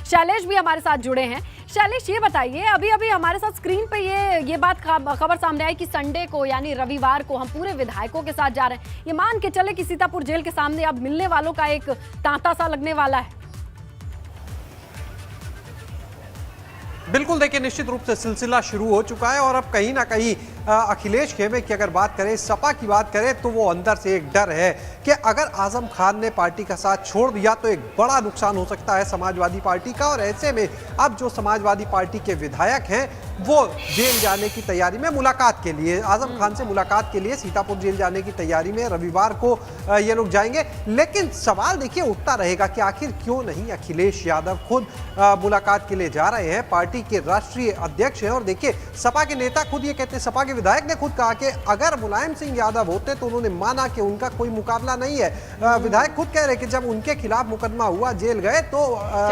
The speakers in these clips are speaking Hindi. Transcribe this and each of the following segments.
शैलेश भी हमारे साथ जुड़े हैं। शैलेश, ये बताइए, अभी अभी हमारे साथ स्क्रीन पे ये बात खबर सामने आई कि संडे को यानी रविवार को हम पूरे विधायकों के साथ जा रहे हैं। ये मान के चले कि सीतापुर जेल के सामने अब मिलने वालों का एक तांता सा लगने वाला है। बिल्कुल, देखिए निश्चित रूप से सिलसिला शुरू हो चुका है और अब कहीं ना कहीं अखिलेश खेमे की अगर बात करें, सपा की बात करें, तो वो अंदर से एक डर है कि अगर आजम खान ने पार्टी का साथ छोड़ दिया तो एक बड़ा नुकसान हो सकता है समाजवादी पार्टी का। और ऐसे में अब जो समाजवादी पार्टी के विधायक हैं वो जेल जाने की तैयारी में, मुलाकात के लिए, आजम खान से मुलाकात के लिए सीतापुर जेल जाने की तैयारी में रविवार को ये लोग जाएंगे। लेकिन सवाल देखिए उठता रहेगा कि आखिर क्यों नहीं अखिलेश यादव खुद मुलाकात के लिए जा रहे हैं। पार्टी के राष्ट्रीय अध्यक्ष हैं और देखिए सपा के नेता खुद ये कहते हैं, सपा के विधायक ने खुद कहा कि अगर मुलायम सिंह यादव होते तो उन्होंने माना कि उनका कोई मुकाबला नहीं है। विधायक खुद कह रहे कि जब उनके खिलाफ मुकदमा हुआ, जेल गए, तो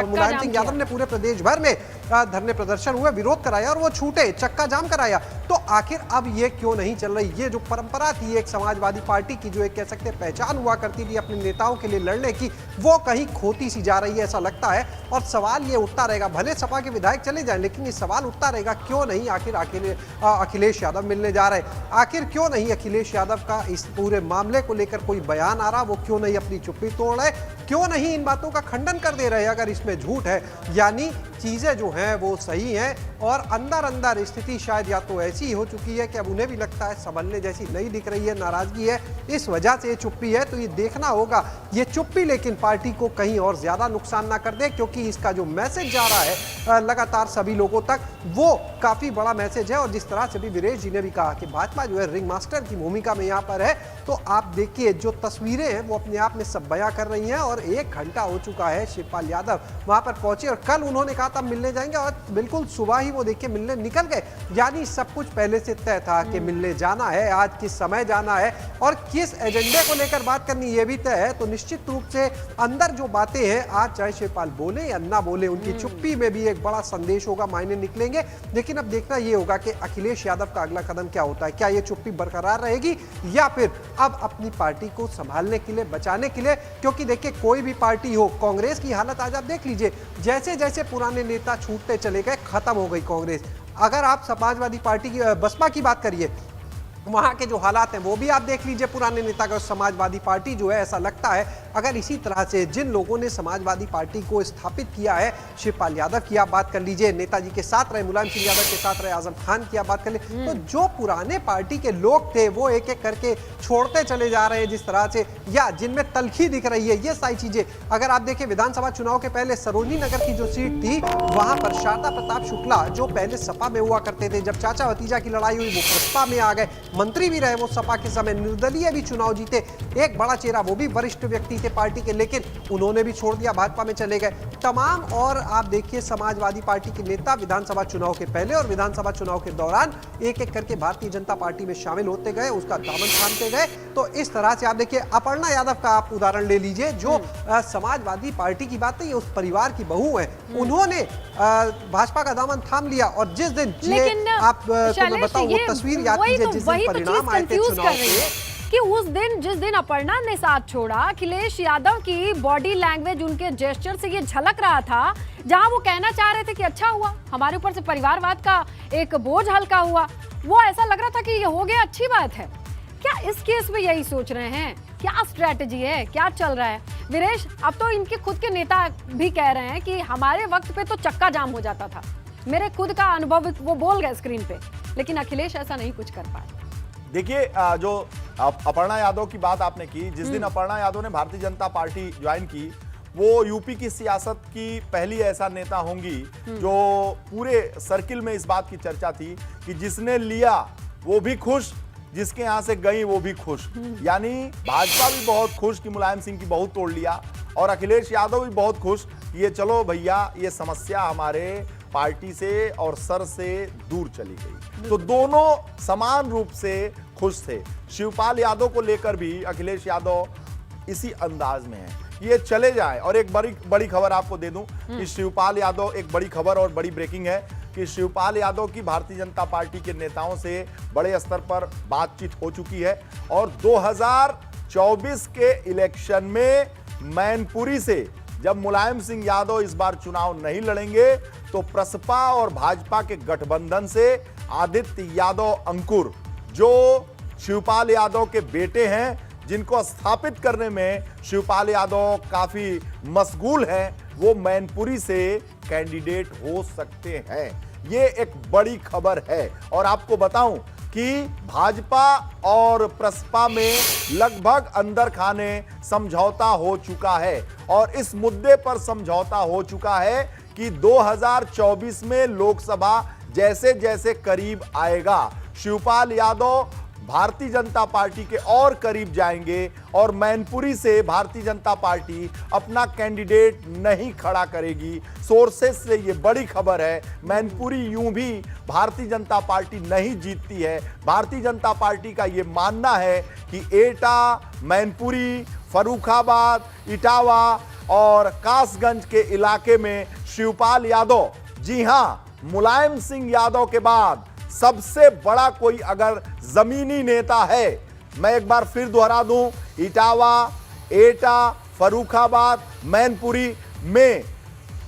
मुलायम सिंह यादव ने पूरे प्रदेश भर में धरने प्रदर्शन हुए, विरोध कराया और वो छूटे, चक्का जाम कराया। तो आखिर अब ये क्यों नहीं चल रही? ये जो परंपरा थी एक समाजवादी पार्टी की, जो एक कह सकते हैं पहचान हुआ करती थी अपने नेताओं के लिए लड़ने की, वो कहीं खोती सी जा रही है ऐसा लगता है। और सवाल ये उठता रहेगा, भले सपा के विधायक चले जाएं, लेकिन ये सवाल उठता रहेगा क्यों नहीं आखिर अखिलेश यादव मिलने जा रहे, आखिर क्यों नहीं अखिलेश यादव का इस पूरे मामले को लेकर कोई बयान आ रहा, वो क्यों नहीं अपनी चुप्पी तोड़ रहे, क्यों नहीं इन बातों का खंडन कर दे रहे अगर इसमें झूठ है, यानी चीजें जो हैं वो सही हैं। और अंदर अंदर स्थिति शायद या तो ऐसी हो चुकी है कि अब उन्हें भी लगता है संभलने जैसी नहीं दिख रही है, नाराजगी है, इस वजह से ये चुप्पी है। तो ये देखना होगा ये चुप्पी लेकिन पार्टी को कहीं और ज्यादा नुकसान ना कर दे, क्योंकि इसका जो मैसेज जा रहा है लगातार सभी लोगों तक, वो काफी बड़ा मैसेज है। और जिस तरह से भी वीरेश जी ने भी कहा कि भाजपा जो है रिंग मास्टर की भूमिका में यहाँ पर है, तो आप देखिए जो तस्वीरें हैं वो अपने आप में सब बयां कर रही हैं। और 1 घंटा हो चुका है, शिवपाल यादव वहां पर पहुंचे और कल उन्होंने कहा था मिलने जाएंगे और बिल्कुल सुबह ही वो देखिए मिलने निकल गए। यानी सब कुछ पहले से तय था कि मिलने जाना है, आज किस समय जाना है और किस एजेंडे को लेकर बात करनी, ये भी तय है। तो निश्चित रूप से अंदर जो बातें हैं, आज चाहे शिवपाल बोले या ना बोले, उनकी चुप्पी में भी एक बड़ा संदेश होगा, मायने निकलेंगे। लेकिन अब देखना ये होगा कि अखिलेश यादव का अगला कदम क्या होता है, क्या ये चुप्पी बरकरार रहेगी या फिर अब अपनी पार्टी को संभालने के लिए, बचाने के लिए, क्योंकि देखिए कोई भी पार्टी हो, कांग्रेस की हालत आज आप देख लीजिए, जैसे जैसे पुराने नेता छूटते चले गए, खत्म हो गई कांग्रेस। अगर आप समाजवादी पार्टी की, बसपा की बात करिए, वहां के जो हालात हैं वो भी आप देख लीजिए, पुराने नेता का समाजवादी पार्टी जो है, ऐसा लगता है अगर इसी तरह से जिन लोगों ने समाजवादी पार्टी को स्थापित किया है, शिवपाल यादव की आप बात कर लीजिए, नेताजी के साथ रहे, मुलायम सिंह यादव के साथ रहे, आजम खान की आप बात कर लीजिए, तो जो पुराने पार्टी के लोग थे वो एक एक करके छोड़ते चले जा रहे हैं जिस तरह से, या जिनमें तलखी दिख रही है, ये सारी चीजें। अगर आप देखें विधानसभा चुनाव के पहले सरोजनी नगर की जो सीट थी, वहां पर शारदा प्रताप शुक्ला जो पहले सपा में हुआ करते थे, जब चाचा भतीजा की लड़ाई हुई वो बसपा में आ गए, मंत्री भी रहे वो सपा के समय, निर्दलीय भी चुनाव जीते, एक बड़ा चेहरा, वो भी वरिष्ठ व्यक्ति थे पार्टी के, लेकिन उन्होंने भी छोड़ दिया, भाजपा में चले गए तमाम। और आप देखिए समाजवादी पार्टी के नेता विधानसभा चुनाव के पहले और विधानसभा चुनाव के दौरान एक एक करके भारतीय जनता पार्टी में शामिल होते गए, उसका दामन थामते गए। तो इस तरह से आप देखिए अपर्णा यादव का आप उदाहरण ले लीजिए, जो समाजवादी पार्टी की बात नहीं, उस परिवार की बहू है, उन्होंने भाजपा का दामन थाम लिया। और जिस दिन आप मैं बताऊं वो तस्वीर याद कीजिए, जिस दिन परिणाम आए थे चुनाव के, कि उस दिन जिस दिन अपर्णा ने साथ छोड़ा, अखिलेश यादव की बॉडी लैंग्वेज, उनके जेस्चर से ये झलक रहा था, जहां वो कहना चाह रहे थे कि अच्छा हुआ हमारे ऊपर से परिवारवाद का एक बोझ हल्का हुआ, वो ऐसा लग रहा था कि ये हो गया, अच्छी बात है। क्या इस केस में यही सोच रहे हैं? क्या स्ट्रैटेजी है, क्या चल रहा है? वीरेश, अब तो इनके खुद के नेता भी कह रहे हैं कि हमारे वक्त पे तो चक्का जाम हो जाता था, मेरे खुद का अनुभव वो बोल गए स्क्रीन पे, लेकिन अखिलेश ऐसा नहीं कुछ कर पाए। देखिए जो अपर्णा यादव की बात आपने की, जिस दिन अपर्णा यादव ने भारतीय जनता पार्टी ज्वाइन की, वो यूपी की सियासत की पहली ऐसा नेता होंगी जो पूरे सर्किल में इस बात की चर्चा थी कि जिसने लिया वो भी खुश, जिसके यहां से गई वो भी खुश। यानी भाजपा भी बहुत खुश कि मुलायम सिंह की बहू तोड़ लिया, और अखिलेश यादव भी बहुत खुश कि ये चलो भैया ये समस्या हमारे पार्टी से और सर से दूर चली गई। तो दोनों समान रूप से खुश थे। शिवपाल यादव को लेकर भी अखिलेश यादव इसी अंदाज में है, ये चले जाएं। और एक बड़ी खबर आपको दे दूं कि शिवपाल यादव, एक बड़ी खबर और बड़ी ब्रेकिंग है कि शिवपाल यादव की भारतीय जनता पार्टी के नेताओं से बड़े स्तर पर बातचीत हो चुकी है, और 2024 के इलेक्शन में मैनपुरी से जब मुलायम सिंह यादव इस बार चुनाव नहीं लड़ेंगे तो प्रसपा और भाजपा के गठबंधन से आदित्य यादव अंकुर, जो शिवपाल यादव के बेटे हैं, जिनको स्थापित करने में शिवपाल यादव काफी मशगूल हैं, वो मैनपुरी से कैंडिडेट हो सकते हैं। ये एक बड़ी खबर है। और आपको बताऊं कि भाजपा और प्रसपा में लगभग अंदर खाने समझौता हो चुका है और इस मुद्दे पर समझौता हो चुका है कि 2024 में लोकसभा जैसे जैसे करीब आएगा, शिवपाल यादव भारतीय जनता पार्टी के और करीब जाएंगे और मैनपुरी से भारतीय जनता पार्टी अपना कैंडिडेट नहीं खड़ा करेगी। सोर्सेस से ये बड़ी खबर है। मैनपुरी यूं भी भारतीय जनता पार्टी नहीं जीतती है। भारतीय जनता पार्टी का ये मानना है कि एटा, मैनपुरी, फर्रुखाबाद, इटावा और कासगंज के इलाके में शिवपाल यादव, जी हां, मुलायम सिंह यादव के बाद सबसे बड़ा कोई अगर जमीनी नेता है, मैं एक बार फिर दोहरा दूं, इटावा, एटा, फर्रुखाबाद, मैनपुरी में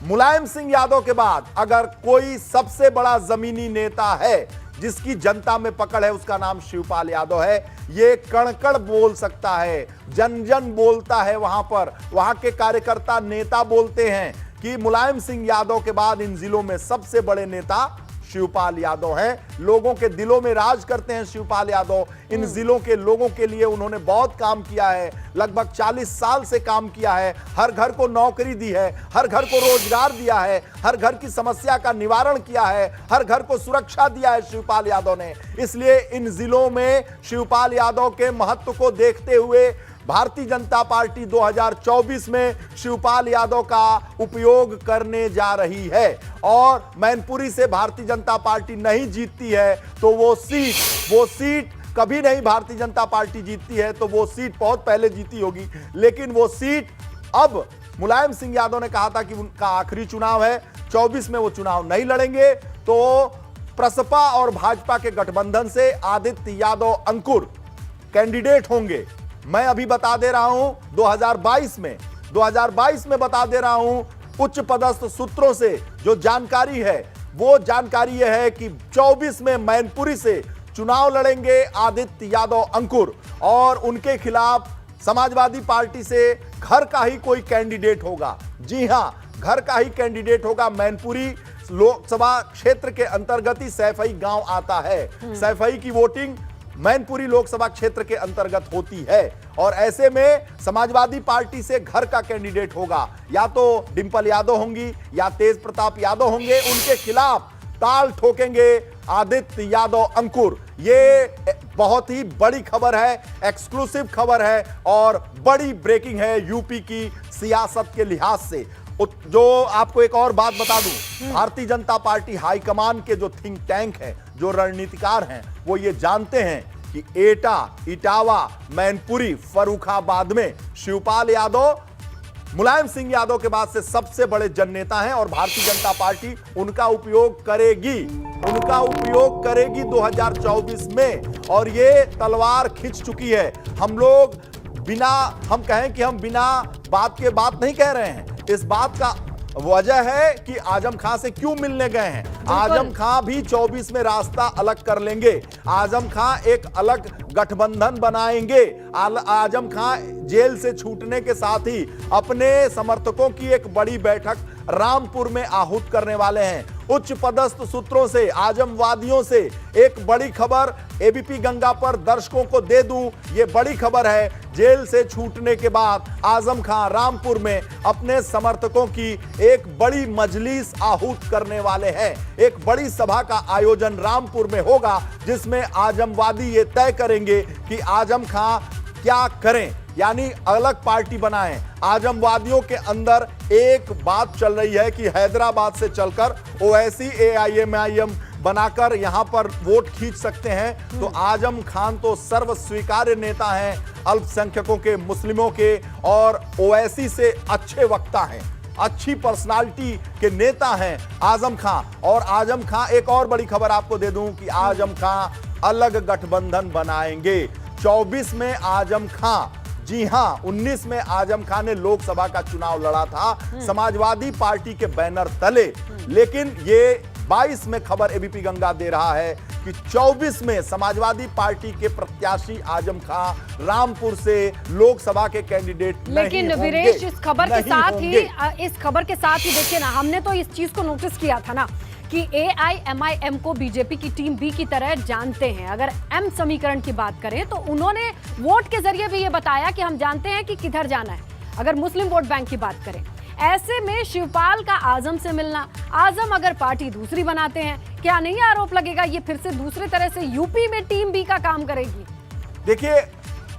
मुलायम सिंह यादव के बाद अगर कोई सबसे बड़ा जमीनी नेता है जिसकी जनता में पकड़ है, उसका नाम शिवपाल यादव है। ये कण-कण बोल सकता है, जन जन बोलता है, वहां पर वहां के कार्यकर्ता, नेता बोलते हैं कि मुलायम सिंह यादव के बाद इन जिलों में सबसे बड़े नेता शिवपाल यादव हैं। लोगों के दिलों में राज करते हैं शिवपाल यादव। इन जिलों के लोगों के लिए उन्होंने बहुत काम किया है, लगभग 40 साल से काम किया है। हर घर को नौकरी दी है, हर घर को रोजगार दिया है, हर घर की समस्या का निवारण किया है, हर घर को सुरक्षा दिया है शिवपाल यादव ने। इसलिए इन जिलों में शिवपाल यादव के महत्व को देखते हुए भारतीय जनता पार्टी 2024 में शिवपाल यादव का उपयोग करने जा रही है। और मैनपुरी से भारतीय जनता पार्टी नहीं जीतती है तो वो सीट कभी नहीं भारतीय जनता पार्टी जीतती है, तो वो सीट बहुत पहले जीती होगी, लेकिन वो सीट अब मुलायम सिंह यादव ने कहा था कि उनका आखिरी चुनाव है, 24 में वो चुनाव नहीं लड़ेंगे, तो प्रसपा और भाजपा के गठबंधन से आदित्य यादव अंकुर कैंडिडेट होंगे। मैं अभी बता दे रहा हूं 2022 में बता दे रहा हूं, उच्च पदस्थ सूत्रों से जो जानकारी है वो जानकारी यह है कि 24 में मैनपुरी से चुनाव लड़ेंगे आदित्य यादव अंकुर और उनके खिलाफ समाजवादी पार्टी से घर का ही कोई कैंडिडेट होगा। जी हां, घर का ही कैंडिडेट होगा। मैनपुरी लोकसभा क्षेत्र के अंतर्गत ही सैफई गांव आता है। सैफई की वोटिंग मैनपुरी लोकसभा क्षेत्र के अंतर्गत होती है और ऐसे में समाजवादी पार्टी से घर का कैंडिडेट होगा, या तो डिंपल यादव होंगी या तेज प्रताप यादव होंगे। उनके खिलाफ ताल ठोकेंगे आदित्य यादव अंकुर। ये बहुत ही बड़ी खबर है, एक्सक्लूसिव खबर है और बड़ी ब्रेकिंग है यूपी की सियासत के लिहाज से। जो आपको एक और बात बता दूं, भारतीय जनता पार्टी हाईकमान के जो थिंक टैंक हैं, जो रणनीतिकार हैं, वो ये जानते हैं कि एटा, इटावा, मैनपुरी, फर्रुखाबाद में शिवपाल यादव मुलायम सिंह यादव के बाद से सबसे बड़े जननेता हैं और भारतीय जनता पार्टी उनका उपयोग करेगी 2024 में। और ये तलवार खिंच चुकी है। हम कहें कि हम बिना बात के बात नहीं कह रहे हैं। इस बात का वजह है कि आजम खां से क्यों मिलने गए हैं। आजम खां भी 24 में रास्ता अलग कर लेंगे। आजम खां एक अलग गठबंधन बनाएंगे। आजम खां जेल से छूटने के साथ ही अपने समर्थकों की एक बड़ी बैठक रामपुर में आहूत करने वाले हैं। उच्च पदस्थ सूत्रों से, आजमवादियों से एक बड़ी खबर एबीपी गंगा पर दर्शकों को दे दूं, ये बड़ी खबर है। जेल से छूटने के बाद आजम खां रामपुर में अपने समर्थकों की एक बड़ी मजलिस आहूत करने वाले हैं। एक बड़ी सभा का आयोजन रामपुर में होगा जिसमें आजमवादी ये तय करेंगे कि आजम खां क्या करें, यानी अलग पार्टी बनाएं। आजमवादियों के अंदर एक बात चल रही है कि हैदराबाद से चलकर ओवैसी AIMIM बनाकर यहां पर वोट खींच सकते हैं। तो आजम खान तो सर्व स्वीकार्य नेता हैं, अल्पसंख्यकों के, मुस्लिमों के, और ओवैसी से अच्छे वक्ता हैं, अच्छी पर्सनालिटी के नेता हैं आजम खां। और आजम खां, एक और बड़ी खबर आपको दे दूं कि आजम खां अलग गठबंधन बनाएंगे। 24 में आजम खां जी हां, 19 में आजम खान ने लोकसभा का चुनाव लड़ा था समाजवादी पार्टी के बैनर तले, लेकिन ये 22 में खबर एबीपी गंगा दे रहा है कि 24 में समाजवादी पार्टी के प्रत्याशी आजम खान रामपुर से लोकसभा के कैंडिडेट लेकिन वीरेश, इस खबर के साथ ही देखिए ना, हमने तो इस चीज को नोटिस किया था ना कि AIMIM को बीजेपी की टीम बी की तरह जानते हैं। अगर एम समीकरण की बात करें तो उन्होंने वोट के जरिए भी ये बताया कि हम जानते हैं कि किधर जाना है। अगर मुस्लिम वोट बैंक की बात करें, ऐसे में शिवपाल का आजम से मिलना, आजम अगर पार्टी दूसरी बनाते हैं, क्या नहीं आरोप लगेगा ये फिर से दूसरी तरह से यूपी में टीम बी का काम करेगी? देखिए,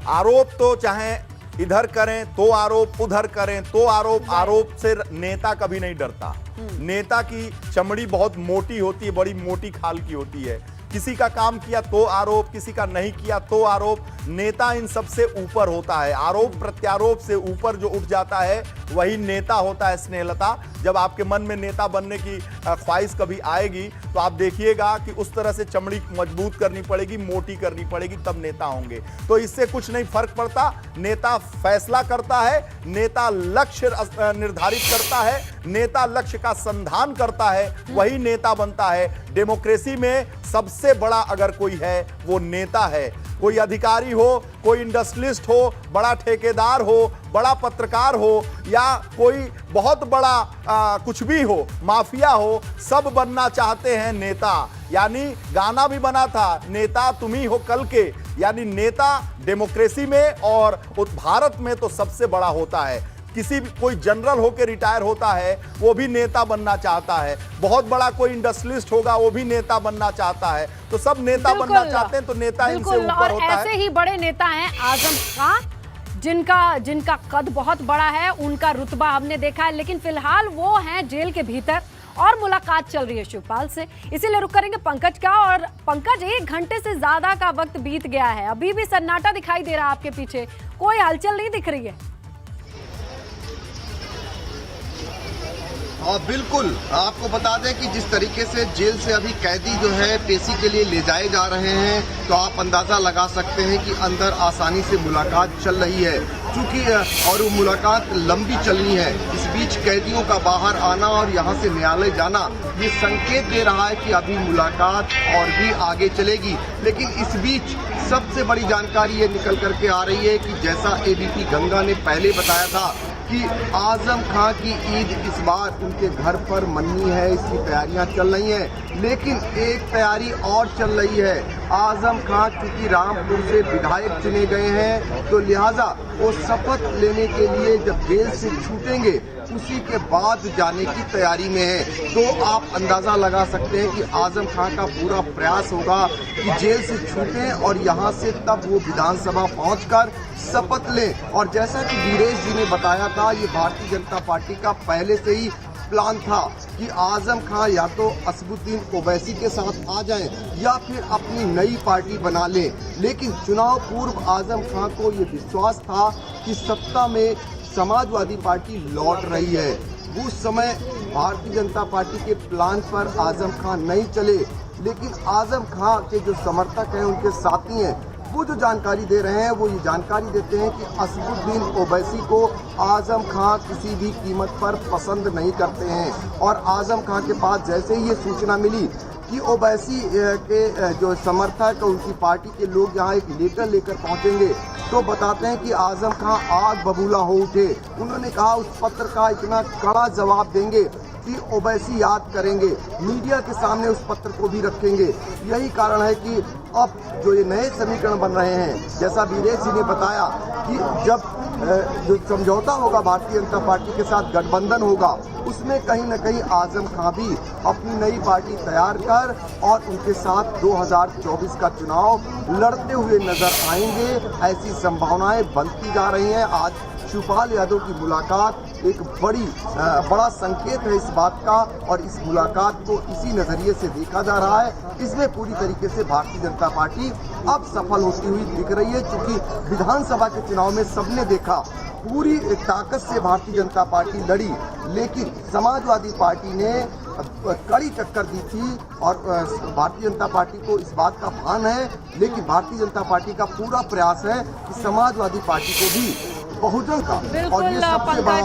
आरोप तो चाहे इधर करें तो आरोप, उधर करें तो आरोप, आरोप से नेता कभी नहीं डरता। नेता की चमड़ी बहुत मोटी होती है, बड़ी मोटी खाल की होती है। किसी का काम किया तो आरोप, किसी का नहीं किया तो आरोप। नेता इन सब से ऊपर होता है। आरोप प्रत्यारोप से ऊपर जो उठ जाता है वही नेता होता है। स्नेहलता, जब आपके मन में नेता बनने की ख्वाहिश कभी आएगी तो आप देखिएगा कि उस तरह से चमड़ी मजबूत करनी पड़ेगी, मोटी करनी पड़ेगी, तब नेता होंगे। तो इससे कुछ नहीं फर्क पड़ता। नेता फैसला करता है, नेता लक्ष्य निर्धारित करता है, नेता लक्ष्य का संधान करता है, वही नेता बनता है। डेमोक्रेसी में सबसे बड़ा अगर कोई है वो नेता है। कोई अधिकारी हो, कोई इंडस्ट्रियलिस्ट हो, बड़ा ठेकेदार हो, बड़ा पत्रकार हो, या कोई बहुत बड़ा कुछ भी हो, माफिया हो, सब बनना चाहते हैं नेता। यानी गाना भी बना था, नेता तुम ही हो कल के। यानी नेता डेमोक्रेसी में और भारत में तो सबसे बड़ा होता है। किसी भी कोई जनरल होकर रिटायर होता है वो भी नेता बनना चाहता है। बहुत बड़ा कोई इंडस्ट्रियलिस्ट होगा वो भी नेता बनना चाहता है। तो सब नेता बनना चाहते हैं, तो नेता इनसे ऊपर होता है। ऐसे ही बड़े नेता हैं आजम खान, जिनका कद बहुत बड़ा है, उनका रुतबा हमने देखा है, लेकिन फिलहाल वो हैं जेल के भीतर और मुलाकात चल रही है शिवपाल से। इसीलिए रुक करेंगे पंकज का। और पंकज, 1 घंटे से ज्यादा का वक्त बीत गया है, अभी भी सन्नाटा दिखाई दे रहा है आपके पीछे, कोई हलचल नहीं दिख रही है। और बिल्कुल आपको बता दें कि जिस तरीके से जेल से अभी कैदी जो है पेशी के लिए ले जाए जा रहे हैं, तो आप अंदाजा लगा सकते हैं कि अंदर आसानी से मुलाकात चल रही है। चूंकि और वो मुलाकात लंबी चलनी है, इस बीच कैदियों का बाहर आना और यहाँ से न्यायालय जाना ये संकेत दे रहा है कि अभी मुलाकात और भी आगे चलेगी। लेकिन इस बीच सबसे बड़ी जानकारी ये निकल करके आ रही है कि जैसा एबीपी गंगा ने पहले बताया था कि आजम खान की ईद इस बार उनके घर पर मननी है, इसकी तैयारियां चल रही हैं। लेकिन एक तैयारी और चल रही है, आजम खान चूंकि रामपुर से विधायक चुने गए हैं, तो लिहाजा वो शपथ लेने के लिए जब जेल से छूटेंगे उसी के बाद जाने की तैयारी में है। तो आप अंदाजा लगा सकते हैं कि आजम खान का पूरा प्रयास होगा कि जेल से छूटें और यहाँ से तब वो विधानसभा पहुंचकर शपथ लें। और जैसा कि वीरेश जी ने बताया था, ये भारतीय जनता पार्टी का पहले से ही प्लान था कि आजम खान या तो असदुद्दीन ओवैसी के साथ आ जाएं या फिर अपनी नई पार्टी बना लें। लेकिन चुनाव पूर्व आजम खान को ये विश्वास था कि सत्ता में समाजवादी पार्टी लौट रही है। उस समय भारतीय जनता पार्टी के प्लान पर आजम खान नहीं चले, लेकिन आजम खान के जो समर्थक हैं, उनके साथी हैं, वो जो जानकारी दे रहे हैं वो ये जानकारी देते हैं कि असदुद्दीन ओवैसी को आजम खान किसी भी कीमत पर पसंद नहीं करते हैं। और आजम खान के पास जैसे ही ये सूचना मिली कि ओवैसी के जो समर्थक, उनकी पार्टी के लोग यहाँ एक लेटर लेकर पहुँचेंगे, तो बताते हैं कि आजम खान आग बबूला हो उठे। उन्होंने कहा उस पत्र का इतना कड़ा जवाब देंगे कि ओवैसी याद करेंगे, मीडिया के सामने उस पत्र को भी रखेंगे। यही कारण है कि अब जो ये नए समीकरण बन रहे हैं, जैसा वीरेश जी ने बताया कि जब जो समझौता होगा भारतीय जनता पार्टी के साथ, गठबंधन होगा, उसमें कहीं न कहीं आजम खान भी अपनी नई पार्टी तैयार कर और उनके साथ 2024 का चुनाव लड़ते हुए नजर आएंगे। ऐसी संभावनाएं बनती जा रही हैं। आज शिवपाल यादव की मुलाकात एक बड़ा संकेत है इस बात का, और इस मुलाकात को इसी नजरिए से देखा जा रहा है। इसमें पूरी तरीके से भारतीय जनता पार्टी अब सफल होती हुई दिख रही है, क्योंकि विधानसभा के चुनाव में सबने देखा पूरी ताकत से भारतीय जनता पार्टी लड़ी, लेकिन समाजवादी पार्टी ने कड़ी टक्कर दी थी और भारतीय जनता पार्टी को इस बात का भान है, लेकिन भारतीय जनता पार्टी का पूरा प्रयास है कि समाजवादी पार्टी को भी बहुजन का और ये सबसे बड़ा